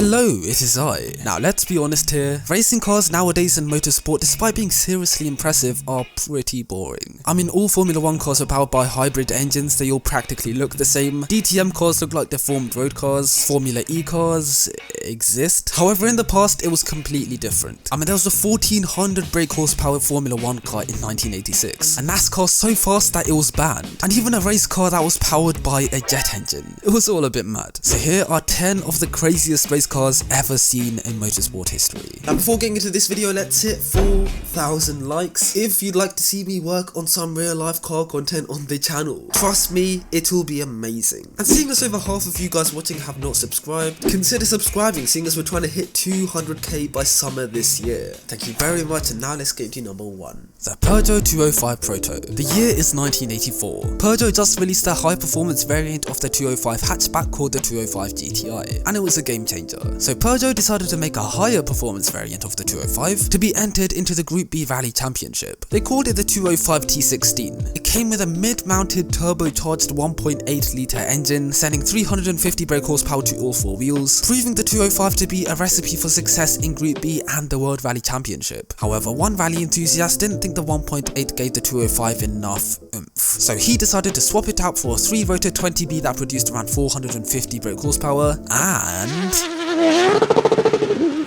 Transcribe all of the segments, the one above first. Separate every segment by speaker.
Speaker 1: Hello, it is I. Now let's be honest here, racing cars nowadays in motorsport, despite being seriously impressive, are pretty boring. I mean, all Formula 1 cars are powered by hybrid engines, they all practically look the same. DTM cars look like deformed road cars, Formula E cars exist. However, in the past it was completely different. I mean, there was a 1400 brake horsepower Formula 1 car in 1986, a NASCAR so fast that it was banned, and even a race car that was powered by a jet engine. It was all a bit mad. So here are 10 of the craziest race cars ever seen in motorsport history. Now before getting into this video, let's hit 4,000 likes if you'd like to see me work on some real life car content on the channel. Trust me, it will be amazing. And seeing as over half of you guys watching have not subscribed, consider subscribing, seeing as we're trying to hit 200k by summer this year. Thank you very much, and now let's get into number 1. The Peugeot 205 Proto. The year is 1984. Peugeot just released their high performance variant of the 205 hatchback called the 205 GTI, and it was a game changer. So Peugeot decided to make a higher performance variant of the 205 to be entered into the Group B Rally Championship. They called it the 205 T16. It came with a mid-mounted turbocharged 1.8 litre engine, sending 350 brake horsepower to all 4 wheels, proving the 205 to be a recipe for success in Group B and the World Rally Championship. However, one rally enthusiast didn't think the 1.8 gave the 205 enough oomph, so he decided to swap it out for a 3-rotor 20B that produced around 450 brake horsepower and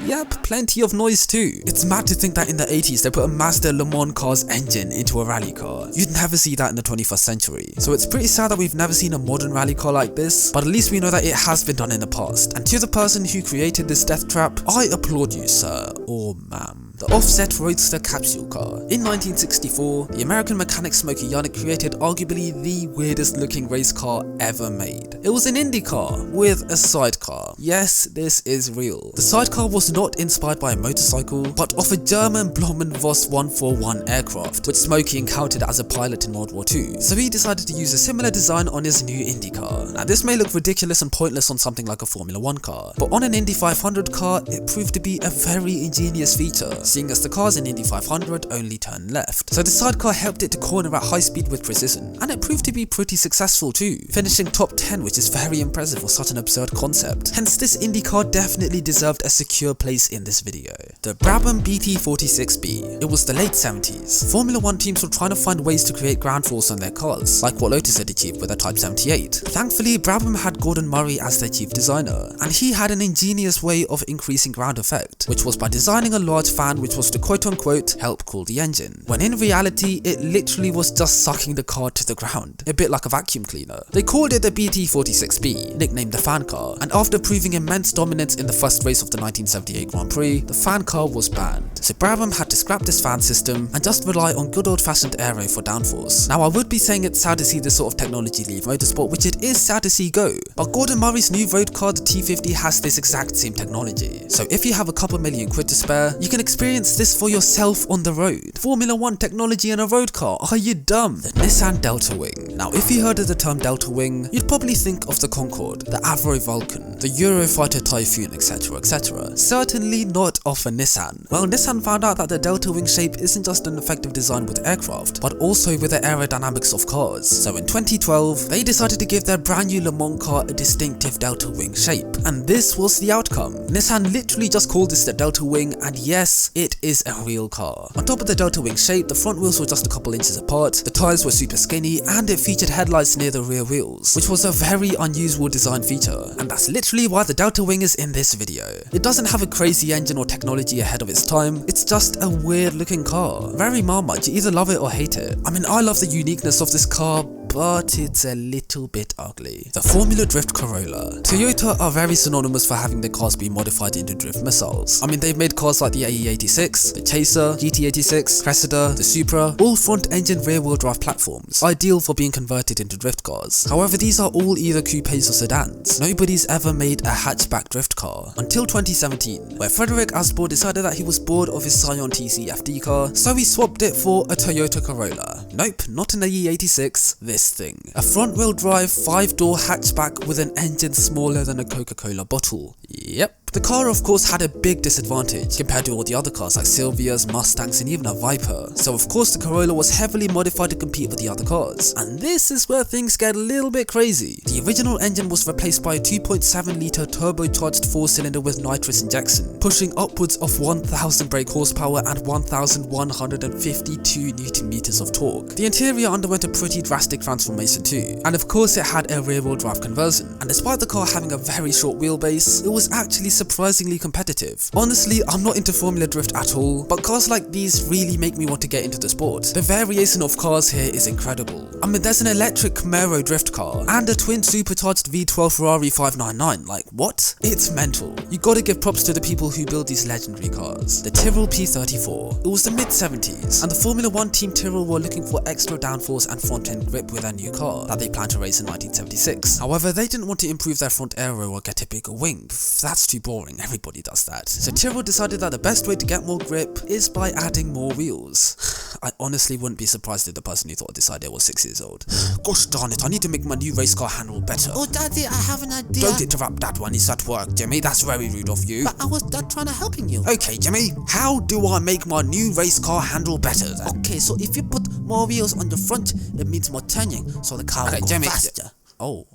Speaker 1: yep, plenty of noise too. It's mad to think that in the 80s they put a Mazda Le Mans car's engine into a rally car. You'd never see that in the 21st century. So it's pretty sad that we've never seen a modern rally car like this, but at least we know that it has been done in the past. And to the person who created this death trap, I applaud you, sir or ma'am. The offset Roadster capsule car. In 1964, the American mechanic Smokey Yunick created arguably the weirdest looking race car ever made. It was an IndyCar with a sidecar. Yes, this is real. The sidecar was not inspired by a motorcycle, but of a German Blohmen Voss 141 aircraft, which Smokey encountered as a pilot in World War II. So he decided to use a similar design on his new Indy car. Now this may look ridiculous and pointless on something like a Formula 1 car, but on an Indy 500 car, it proved to be a very ingenious feature, seeing as the cars in Indy 500 only turn left. So the sidecar helped it to corner at high speed with precision, and it proved to be pretty successful too, finishing top 10, which is very impressive for such an absurd concept. Hence this Indy car definitely deserved a secure place in this video. The Brabham BT46B. It was the late 70s. Formula 1 teams were trying to find ways to create ground force on their cars, like what Lotus had achieved with their Type 78. Thankfully, Brabham had Gordon Murray as their chief designer, and he had an ingenious way of increasing ground effect, which was by designing a large fan which was to quote-unquote help cool the engine, when in reality it literally was just sucking the car to the ground, a bit like a vacuum cleaner. They called it the BT46B, nicknamed the fan car, and after proving immense dominance in the first race of the 1978 Grand Prix, the fan car was banned. So Brabham had to scrap this fan system and just rely on good old-fashioned aero for downforce. Now I would be saying it's sad to see this sort of technology leave motorsport, which it is sad to see go, but Gordon Murray's new road car, the T50, has this exact same technology. So if you have a couple million quid to spare, you can experience this for yourself on the road. Formula 1 technology in a road car, are you dumb? The Nissan DeltaWing. Now if you heard of the term DeltaWing, you'd probably think of the Concorde, the Avro Vulcan, the Eurofighter Typhoon, etc, etc. Certainly not of a Nissan. Well, Nissan found out that the DeltaWing shape isn't just an effective design with aircraft, but also with the aerodynamics of cars. So in 2012, they decided to give their brand new Le Mans car a distinctive DeltaWing shape, and this was the outcome. Nissan literally just called this the DeltaWing, and yes, it is a real car. On top of the DeltaWing shape, the front wheels were just a couple inches apart, the tyres were super skinny, and it featured headlights near the rear wheels, which was a very unusual design feature, and that's literally why the DeltaWing is in this video. It doesn't have a crazy engine or technology ahead of its time, it's just a weird looking car. Very Marmite, you either love it or hate it. I mean, I love the uniqueness of this car, but it's a little bit ugly. The Formula Drift Corolla. Toyota are very synonymous for having their cars be modified into drift missiles. I mean, they've made cars like the AE86, the Chaser, GT86, Cressida, the Supra, all front-engine rear-wheel drive platforms, ideal for being converted into drift cars. However, these are all either coupes or sedans. Nobody's ever made a hatchback drift car until 2017, where Frederick Asbor decided that he was bored of his Scion TC FD car, so he swapped it for a Toyota Corolla. Nope, not an AE86, this thing. A front-wheel drive 5-door hatchback with an engine smaller than a Coca-Cola bottle. Yep. The car of course had a big disadvantage compared to all the other cars like Silvias, Mustangs and even a Viper, so of course the Corolla was heavily modified to compete with the other cars. And this is where things get a little bit crazy. The original engine was replaced by a 2.7 litre turbocharged 4-cylinder with nitrous injection, pushing upwards of 1000 brake horsepower and 1152 Newton meters of torque. The interior underwent a pretty drastic transformation too, and of course it had a rear-wheel drive conversion, and despite the car having a very short wheelbase, it was actually surprisingly competitive. Honestly, I'm not into Formula Drift at all, but cars like these really make me want to get into the sport. The variation of cars here is incredible. I mean, there's an electric Camaro drift car and a twin supercharged V12 Ferrari 599, like what? It's mental. You gotta give props to the people who build these legendary cars. The Tyrrell P34. It was the mid-70s, and the Formula 1 team Tyrrell were looking for extra downforce and front-end grip with their new car that they planned to race in 1976. However, they didn't want to improve their front aero or get a bigger wing. That's too boring, everybody does that. So Tyrrell decided that the best way to get more grip is by adding more wheels. I honestly wouldn't be surprised if the person who thought of this idea was 6 years old. Gosh darn it, I need to make my new race car handle better.
Speaker 2: Oh Daddy, I have an idea.
Speaker 1: Don't interrupt Dad when he's at work, Jimmy, that's very rude of you.
Speaker 2: But I was not trying to helping you.
Speaker 1: Okay Jimmy, how do I make my new race car handle better then?
Speaker 2: Okay, so if you put more wheels on the front, it means more turning, so the car will go
Speaker 1: Jimmy,
Speaker 2: faster.
Speaker 1: Oh.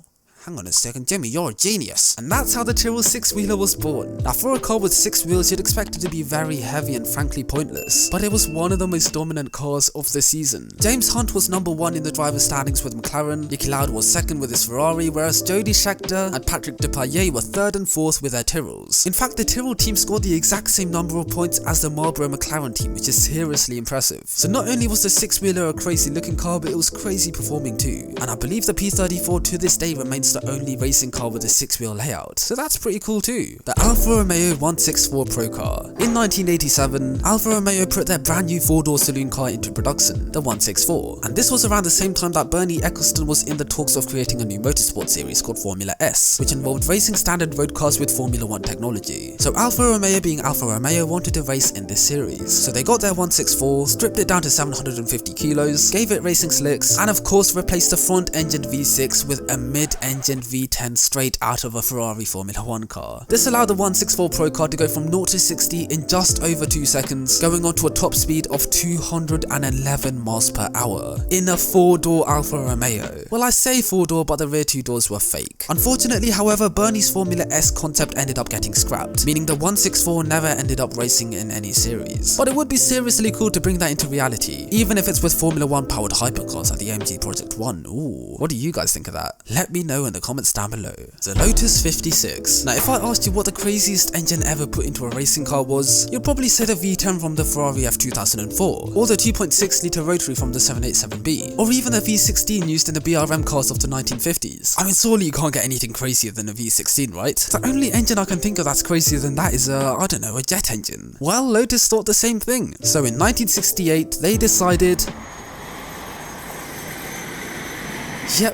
Speaker 1: Hang on a second, Jimmy, you're a genius. And that's how the Tyrrell 6-wheeler was born. Now for a car with 6 wheels, you'd expect it to be very heavy and frankly pointless, but it was one of the most dominant cars of the season. James Hunt was number 1 in the driver's standings with McLaren, Niki Lauda was 2nd with his Ferrari, whereas Jody Scheckter and Patrick Depailler were 3rd and 4th with their Tyrrells. In fact, the Tyrrell team scored the exact same number of points as the Marlboro McLaren team, which is seriously impressive. So not only was the 6-wheeler a crazy looking car, but it was crazy performing too. And I believe the P34 to this day remains the only racing car with a 6-wheel layout, so that's pretty cool too. The Alfa Romeo 164 Procar. In 1987, Alfa Romeo put their brand new 4-door saloon car into production, the 164, and this was around the same time that Bernie Ecclestone was in the talks of creating a new motorsport series called Formula S, which involved racing standard road cars with Formula 1 technology. So Alfa Romeo being Alfa Romeo wanted to race in this series, so they got their 164, stripped it down to 750 kilos, gave it racing slicks, and of course replaced the front-engined V6 with a mid-engined V10 straight out of a Ferrari Formula 1 car. This allowed the 164 Pro car to go from 0 to 60 in just over 2 seconds, going on to a top speed of 211 miles per hour in a 4-door Alfa Romeo. Well, I say 4-door, but the rear 2 doors were fake. Unfortunately, however, Bernie's Formula S concept ended up getting scrapped, meaning the 164 never ended up racing in any series. But it would be seriously cool to bring that into reality, even if it's with Formula 1 powered hypercars like the AMG Project 1. Ooh, what do you guys think of that? Let me know in the comments down below. The Lotus 56. Now if I asked you what the craziest engine ever put into a racing car was, you'd probably say the V10 from the Ferrari F2004, or the 2.6 litre rotary from the 787B, or even the V16 used in the BRM cars of the 1950s. I mean, surely you can't get anything crazier than a V16, right? The only engine I can think of that's crazier than that is I don't know, a jet engine. Well, Lotus thought the same thing. So in 1968, they decided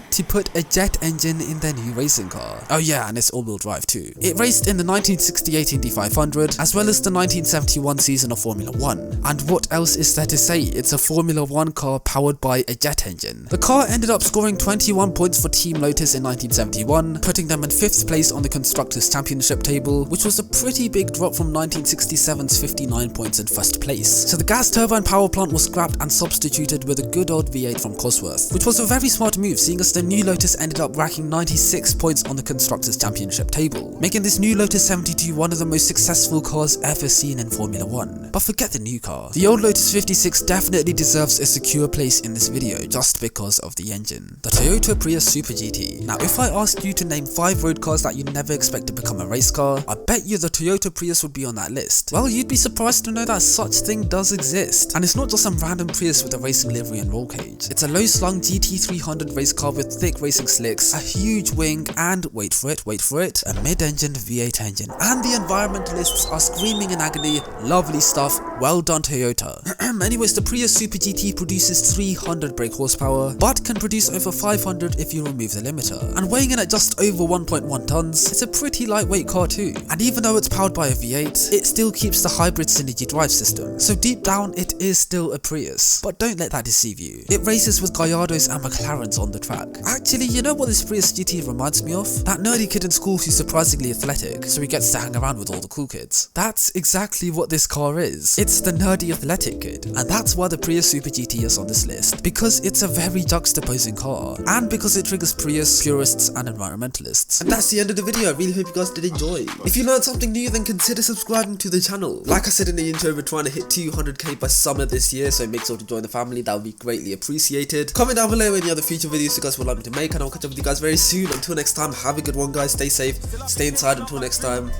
Speaker 1: to put a jet engine in their new racing car. Oh yeah, and it's all-wheel drive too. It raced in the 1968 Indy 500, as well as the 1971 season of Formula 1. And what else is there to say? It's a Formula 1 car powered by a jet engine. The car ended up scoring 21 points for Team Lotus in 1971, putting them in 5th place on the Constructors' Championship table, which was a pretty big drop from 1967's 59 points in 1st place. So the gas turbine power plant was scrapped and substituted with a good old V8 from Cosworth, which was a very smart move, seeing as the new Lotus ended up racking 96 points on the Constructors' Championship table, making this new Lotus 72 one of the most successful cars ever seen in Formula 1. But forget the new car. The old Lotus 56 definitely deserves a secure place in this video just because of the engine. The Toyota Prius Super GT. Now if I asked you to name 5 road cars that you'd never expect to become a race car, I bet you the Toyota Prius would be on that list. Well, you'd be surprised to know that such thing does exist. And it's not just some random Prius with a racing livery and roll cage. It's a low-slung GT300 race car with thick racing slicks, a huge wing, and wait for it, a mid-engined V8 engine. And the environmentalists are screaming in agony, lovely stuff, Well done, Toyota. Anyways, the Prius Super GT produces 300 brake horsepower, but can produce over 500 if you remove the limiter. And weighing in at just over 1.1 tons, it's a pretty lightweight car too. And even though it's powered by a V8, it still keeps the hybrid synergy drive system. So deep down, it is still a Prius. But don't let that deceive you. It races with Gallardos and McLarens on the track. Actually, you know what this Prius GT reminds me of? That nerdy kid in school who's surprisingly athletic, so he gets to hang around with all the cool kids. That's exactly what this car is. It's the nerdy athletic kid. And that's why the Prius Super GT is on this list, because it's a very juxtaposing car, and because it triggers Prius purists and environmentalists. And that's the end of the video. I really hope you guys did enjoy. If you learned something new, then consider subscribing to the channel. Like I said in the intro, we're trying to hit 200k by summer this year, so make sure to join the family. That would be greatly appreciated. Comment down below any other future videos you guys would like me to make, and I'll catch up with you guys very soon. Until next time, have a good one, guys. Stay safe, stay inside. Until next time,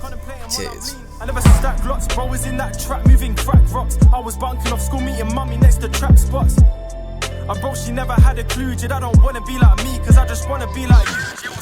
Speaker 1: cheers.
Speaker 3: I never stack lots, bro was in that trap moving crack rocks. I was bunking off school meeting mummy next to trap spots. I bro, she never had a clue, Jid, I don't wanna be like me, cause I just wanna be like you.